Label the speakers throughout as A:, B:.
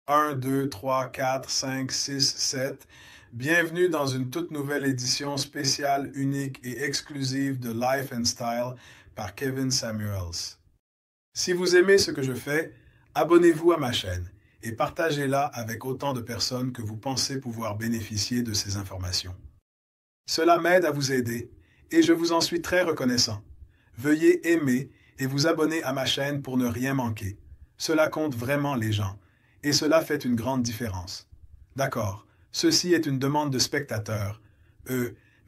A: 1, 2, 3, 4, 5, 6, 7. Bienvenue dans une toute nouvelle édition spéciale, unique et exclusive de Life and Style par Kevin Samuels. Si vous aimez ce que je fais, abonnez-vous à ma chaîne et partagez-la avec autant de personnes que vous pensez pouvoir bénéficier de ces informations. Cela m'aide à vous aider et je vous en suis très reconnaissant. Veuillez aimer et vous abonner à ma chaîne pour ne rien manquer. Cela compte vraiment les gens. Et cela fait une grande différence. D'accord, ceci est une demande de spectateurs.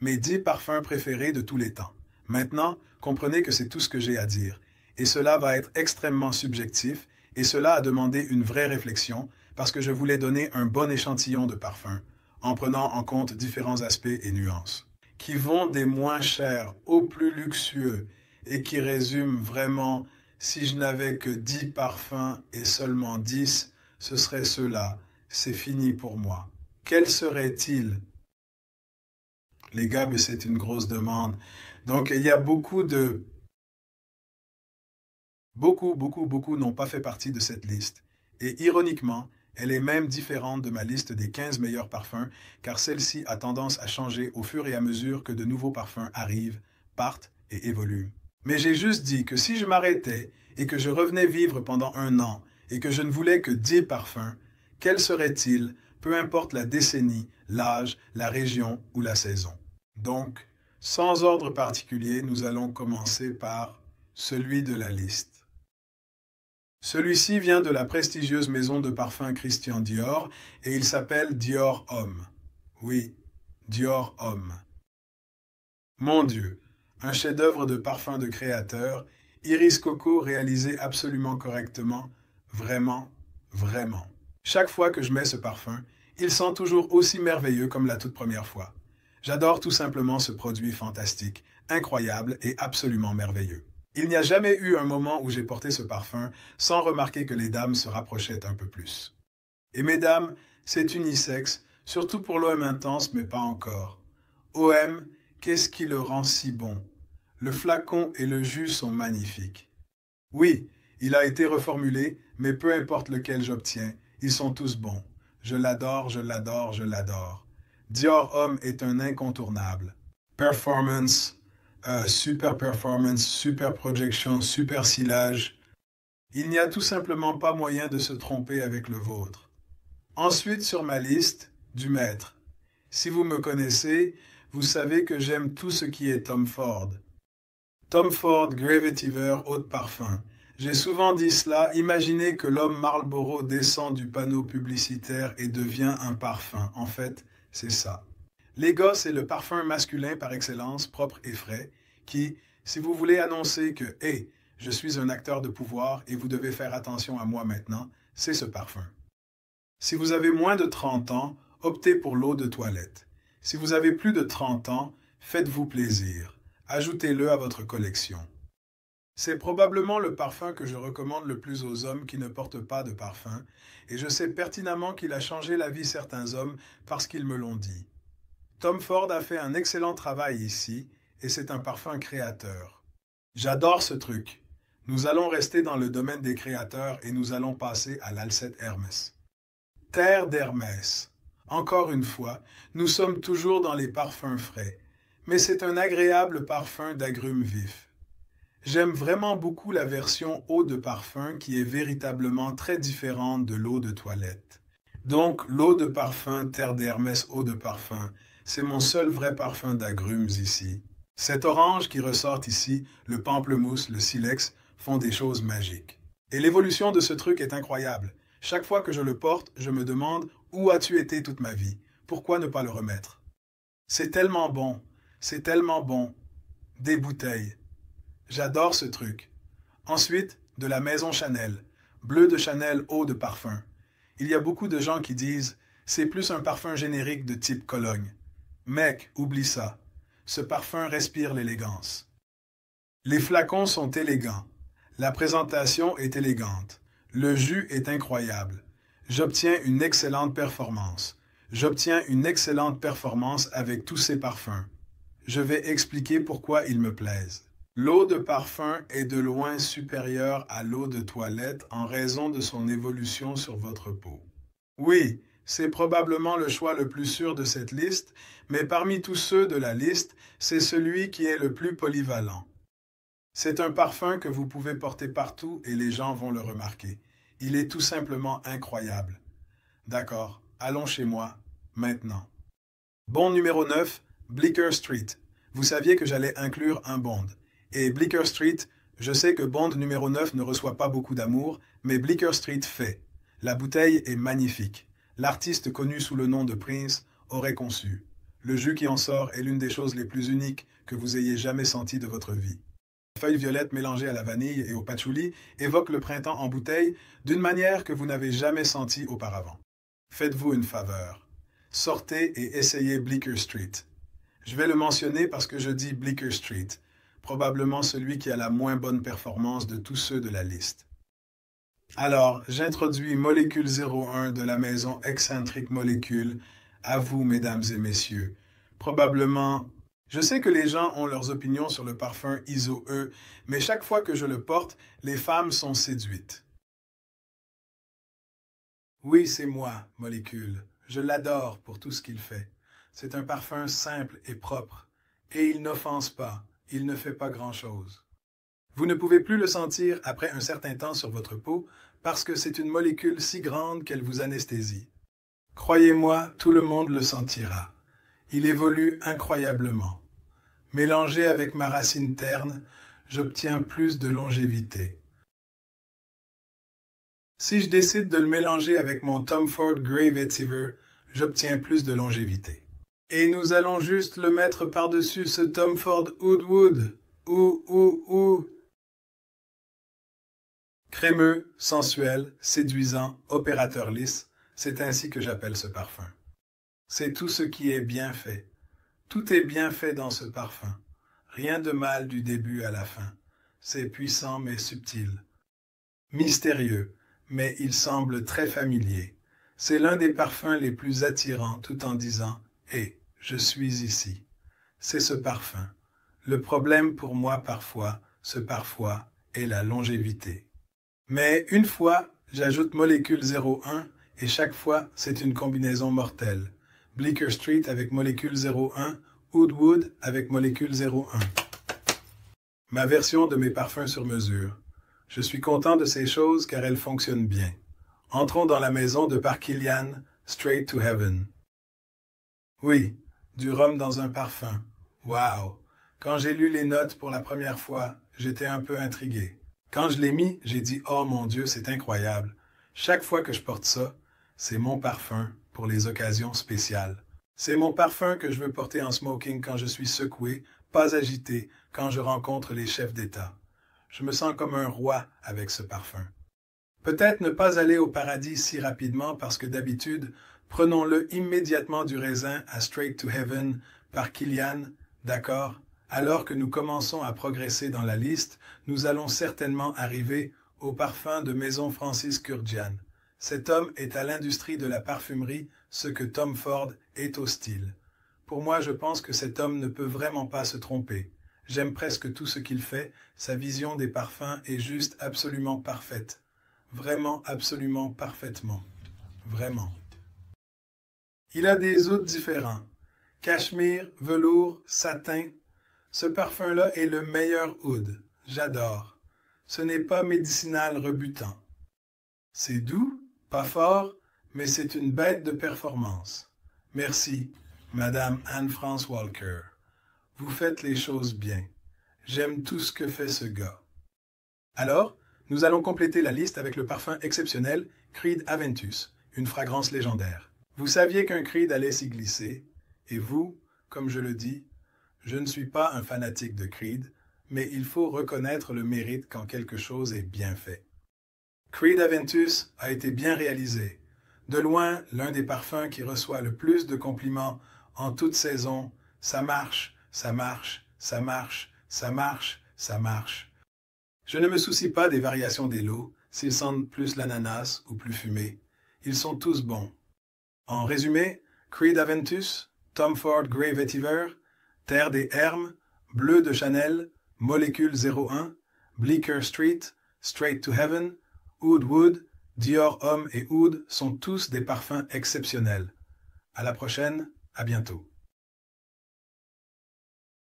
A: Mes 10 parfums préférés de tous les temps. Maintenant, comprenez que c'est tout ce que j'ai à dire. Et cela va être extrêmement subjectif, et cela a demandé une vraie réflexion, parce que je voulais donner un bon échantillon de parfums, en prenant en compte différents aspects et nuances, qui vont des moins chers aux plus luxueux, et qui résument vraiment, si je n'avais que 10 parfums et seulement 10, ce serait ceux-là. C'est fini pour moi. Quel serait-il? Les gars, mais c'est une grosse demande. Donc, il y a beaucoup n'ont pas fait partie de cette liste. Et ironiquement, elle est même différente de ma liste des 15 meilleurs parfums, car celle-ci a tendance à changer au fur et à mesure que de nouveaux parfums arrivent, partent et évoluent. Mais j'ai juste dit que si je m'arrêtais et que je revenais vivre pendant un an, et que je ne voulais que 10 parfums, quels seraient-ils, peu importe la décennie, l'âge, la région ou la saison? Donc, sans ordre particulier, nous allons commencer par celui de la liste. Celui-ci vient de la prestigieuse maison de parfums Christian Dior et il s'appelle Dior Homme. Oui, Dior Homme. Mon Dieu, un chef-d'œuvre de parfum de créateur, Iris Coco réalisé absolument correctement, vraiment, vraiment. Chaque fois que je mets ce parfum, il sent toujours aussi merveilleux comme la toute première fois. J'adore tout simplement ce produit fantastique, incroyable et absolument merveilleux. Il n'y a jamais eu un moment où j'ai porté ce parfum sans remarquer que les dames se rapprochaient un peu plus. Et mesdames, c'est unisexe, surtout pour l'OM intense, mais pas encore. OM, qu'est-ce qui le rend si bon? Le flacon et le jus sont magnifiques. Oui, il a été reformulé, mais peu importe lequel j'obtiens, ils sont tous bons. Je l'adore, je l'adore, je l'adore. Dior Homme est un incontournable. Performance, super projection, super silage. Il n'y a tout simplement pas moyen de se tromper avec le vôtre. Ensuite, sur ma liste, du maître. Si vous me connaissez, vous savez que j'aime tout ce qui est Tom Ford. Tom Ford, Grey Vetiver, eau de parfum. J'ai souvent dit cela, imaginez que l'homme Marlboro descend du panneau publicitaire et devient un parfum. En fait, c'est ça. Les gars, c'est le parfum masculin par excellence, propre et frais, qui, si vous voulez annoncer que, hey, je suis un acteur de pouvoir et vous devez faire attention à moi maintenant, c'est ce parfum. Si vous avez moins de 30 ans, optez pour l'eau de toilette. Si vous avez plus de 30 ans, faites-vous plaisir. Ajoutez-le à votre collection. C'est probablement le parfum que je recommande le plus aux hommes qui ne portent pas de parfum, et je sais pertinemment qu'il a changé la vie de certains hommes parce qu'ils me l'ont dit. Tom Ford a fait un excellent travail ici, et c'est un parfum créateur. J'adore ce truc. Nous allons rester dans le domaine des créateurs et nous allons passer à l'Alcette Hermès. Terre d'Hermès. Encore une fois, nous sommes toujours dans les parfums frais, mais c'est un agréable parfum d'agrumes vifs. J'aime vraiment beaucoup la version eau de parfum qui est véritablement très différente de l'eau de toilette. Donc, l'eau de parfum Terre d'Hermès eau de parfum, c'est mon seul vrai parfum d'agrumes ici. Cet orange qui ressort ici, le pamplemousse, le silex, font des choses magiques. Et l'évolution de ce truc est incroyable. Chaque fois que je le porte, je me demande où as-tu été toute ma vie? Pourquoi ne pas le remettre? C'est tellement bon, c'est tellement bon. Des bouteilles. J'adore ce truc. Ensuite, de la maison Chanel. Bleu de Chanel eau de parfum. Il y a beaucoup de gens qui disent c'est plus un parfum générique de type Cologne. Mec, oublie ça. Ce parfum respire l'élégance. Les flacons sont élégants. La présentation est élégante. Le jus est incroyable. J'obtiens une excellente performance. J'obtiens une excellente performance avec tous ces parfums. Je vais expliquer pourquoi ils me plaisent. L'eau de parfum est de loin supérieure à l'eau de toilette en raison de son évolution sur votre peau. Oui, c'est probablement le choix le plus sûr de cette liste, mais parmi tous ceux de la liste, c'est celui qui est le plus polyvalent. C'est un parfum que vous pouvez porter partout et les gens vont le remarquer. Il est tout simplement incroyable. D'accord, allons chez moi, maintenant. Bond numéro 9, Bleecker Street. Vous saviez que j'allais inclure un Bond. Et Bleecker Street, je sais que Bond numéro 9 ne reçoit pas beaucoup d'amour, mais Bleecker Street fait. La bouteille est magnifique. L'artiste connu sous le nom de Prince aurait conçu. Le jus qui en sort est l'une des choses les plus uniques que vous ayez jamais senties de votre vie. Les feuilles violettes mélangées à la vanille et au patchouli évoquent le printemps en bouteille d'une manière que vous n'avez jamais sentie auparavant. Faites-vous une faveur. Sortez et essayez Bleecker Street. Je vais le mentionner parce que je dis Bleecker Street, probablement celui qui a la moins bonne performance de tous ceux de la liste. Alors, j'introduis Molécule 01 de la maison Excentric Molecule à vous, mesdames et messieurs. Probablement, je sais que les gens ont leurs opinions sur le parfum ISO-E, mais chaque fois que je le porte, les femmes sont séduites. Oui, c'est moi, Molécule. Je l'adore pour tout ce qu'il fait. C'est un parfum simple et propre. Et il n'offense pas. Il ne fait pas grand-chose. Vous ne pouvez plus le sentir après un certain temps sur votre peau parce que c'est une molécule si grande qu'elle vous anesthésie. Croyez-moi, tout le monde le sentira. Il évolue incroyablement. Mélangé avec ma racine terne, j'obtiens plus de longévité. Si je décide de le mélanger avec mon Tom Ford Grey Vetiver, j'obtiens plus de longévité. Et nous allons juste le mettre par-dessus ce Tom Ford Oud Wood. Crémeux, sensuel, séduisant, opérateur lisse, c'est ainsi que j'appelle ce parfum. C'est tout ce qui est bien fait. Tout est bien fait dans ce parfum. Rien de mal du début à la fin. C'est puissant mais subtil. Mystérieux, mais il semble très familier. C'est l'un des parfums les plus attirants tout en disant « Hé, je suis ici ». C'est ce parfum. Le problème pour moi parfois, ce parfois, est la longévité. Mais une fois, j'ajoute molécule 01 et chaque fois, c'est une combinaison mortelle. Bleecker Street avec molécule 01, Oud Wood avec molécule 01. Ma version de mes parfums sur mesure. Je suis content de ces choses car elles fonctionnent bien. Entrons dans la maison de Parkilian, Straight to Heaven. Oui, du rhum dans un parfum. Wow! Quand j'ai lu les notes pour la première fois, j'étais un peu intrigué. Quand je l'ai mis, j'ai dit « Oh mon Dieu, c'est incroyable! Chaque fois que je porte ça, c'est mon parfum pour les occasions spéciales. C'est mon parfum que je veux porter en smoking quand je suis secoué, pas agité, quand je rencontre les chefs d'État. Je me sens comme un roi avec ce parfum. Peut-être ne pas aller au paradis si rapidement parce que d'habitude, prenons-le immédiatement du raisin à Straight to Heaven par Kilian, d'accord? Alors que nous commençons à progresser dans la liste, nous allons certainement arriver au parfum de Maison Francis Kurkdjian. Cet homme est à l'industrie de la parfumerie ce que Tom Ford est au style. Pour moi, je pense que cet homme ne peut vraiment pas se tromper. J'aime presque tout ce qu'il fait, sa vision des parfums est juste absolument parfaite. Vraiment, absolument, parfaitement. Vraiment. Il a des ouds différents. Cachemire, velours, satin. Ce parfum-là est le meilleur oud. J'adore. Ce n'est pas médicinal rebutant. C'est doux, pas fort, mais c'est une bête de performance. Merci, Madame Anne-France Walker. Vous faites les choses bien. J'aime tout ce que fait ce gars. Alors, nous allons compléter la liste avec le parfum exceptionnel Creed Aventus, une fragrance légendaire. Vous saviez qu'un Creed allait s'y glisser, et vous, comme je le dis, je ne suis pas un fanatique de Creed, mais il faut reconnaître le mérite quand quelque chose est bien fait. Creed Aventus a été bien réalisé. De loin, l'un des parfums qui reçoit le plus de compliments en toute saison. Ça marche, ça marche, ça marche, ça marche, ça marche. Je ne me soucie pas des variations des lots, s'ils sentent plus l'ananas ou plus fumé. Ils sont tous bons. En résumé, Creed Aventus, Tom Ford Grey Vetiver, Terre des Hermes, Bleu de Chanel, Molécule 01, Bleecker Street, Straight to Heaven, Oud Wood, Dior Homme et Oud sont tous des parfums exceptionnels. À la prochaine, à bientôt.